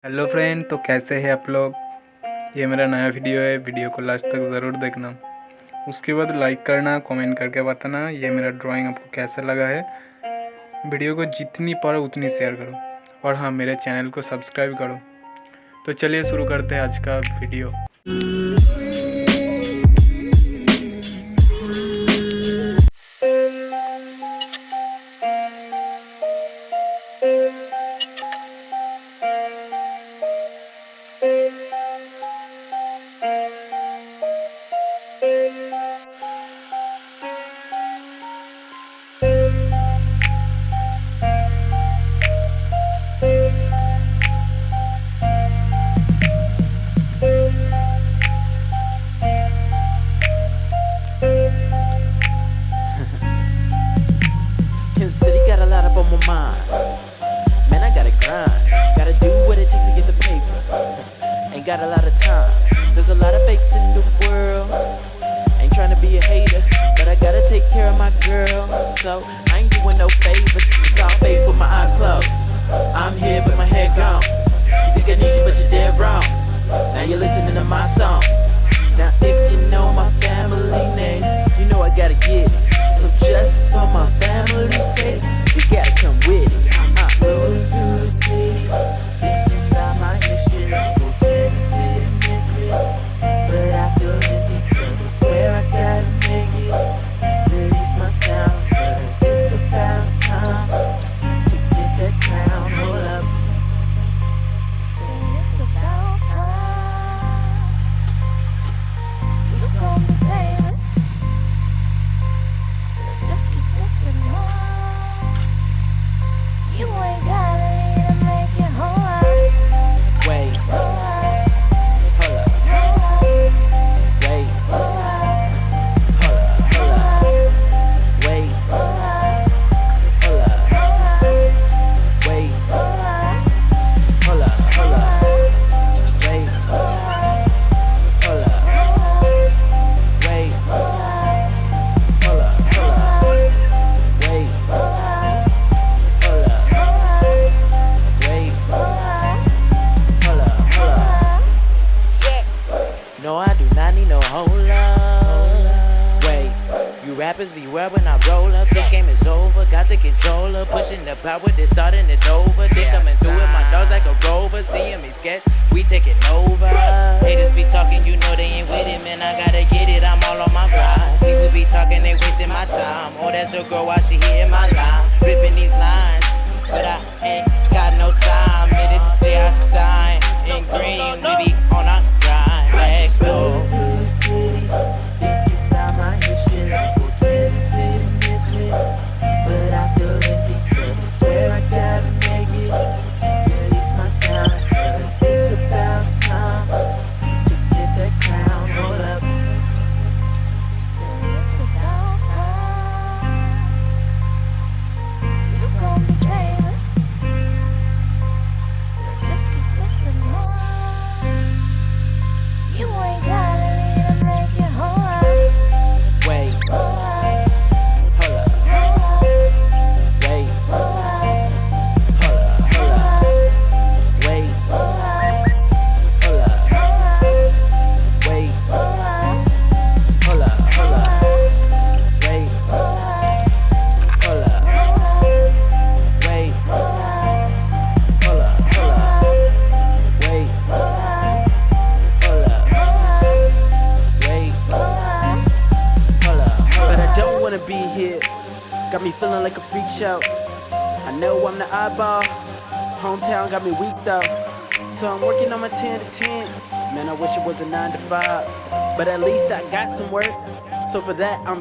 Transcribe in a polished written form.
Hello friend, तो कैसे हैं आप लोग। ये मेरा नया वीडियो है। वीडियो को लास्ट तक ज़रूर देखना। उसके बाद लाइक करना, कमेंट करके बताना ये मेरा ड्राइंग आपको कैसा लगा है। वीडियो को जितनी पारो उतनी शेयर करो और हाँ, मेरे चैनल को सब्सक्राइब करो। तो चलिए शुरू करते हैं आज का video. Kansas City got a lot up on my mind. Man, I gotta grind. Gotta do what it takes to get the paper. Ain't got a lot of time. There's a lot of fakes in the world. Ain't trying to be a hater, but I gotta take care of my girl. So I ain't doing no favors. It's all fake with my eyes closed. I'm here, but my head gone. You think I need you, but you're dead wrong. Now you're listening to my song. Now if you know my family name, you know I gotta get it. So just for my family's sake, you gotta come with it. Rolling through the city, thinking about my history. Go Kansas City, miss me, but I feel empty 'cause I swear I gotta make it. Release my sound 'cause it's about time to get that crown. Hold up. It's about time. You're gonna be famous. Just keep listening on. You ain't gotta need to make it whole lot. Wait, Whole lot, hold up. whole lot, Wait, whole lot, hold up. whole lot, Wait, whole lot, hold up. whole lot, Wait, whole lot, hold up. Hold up. Wait, whole lot, hold up. Wait, whole lot, hold up. whole lot, Wait, whole lot, hold up. Wait, hold up. Hold up. No, I do not need no hold up. Wait, you rappers beware when I roll up. This game is over. Got the controller, pushing the power, they're starting it over. They coming through with my dogs like a rover. Seeing me sketch, we taking over. Haters be talking, you know they ain't with it, man. I gotta get it, I'm all on my grind. People be talking, they wasting my time. Oh, that's a girl while she hitting my line, ripping these lines, but I ain't got no time. It is the day I sign in green, we be on our grind. Let's go. Through the city, thinking about my history. Go Kansas City, miss me, but I feel empty 'cause I swear I gotta make it. Release my sound 'cause it's about time to get that crown. Hold up. It's about time. You're gonna be famous. Just keep listening on. You ain't gotta need to make it whole lot. Wait, Whole lot, hold up. whole lot, Wait, whole lot, hold up. whole Hold up. lot, Wait, whole lot, hold up. whole lot, Wait, whole lot, hold up. Hold whole up. lot, Wait, whole lot, hold up. whole lot, Wait, whole lot, hold up. Hold up. Wait, whole lot, hold up. Wait, whole lot. hold up. But I don't wanna be here. Got me feeling like a freak show. I know I'm the oddball. Hometown got me weak though. So I'm working on my 10 to 10. Man, I wish it was a 9 to 5. But at least I got some work. So for that, I'm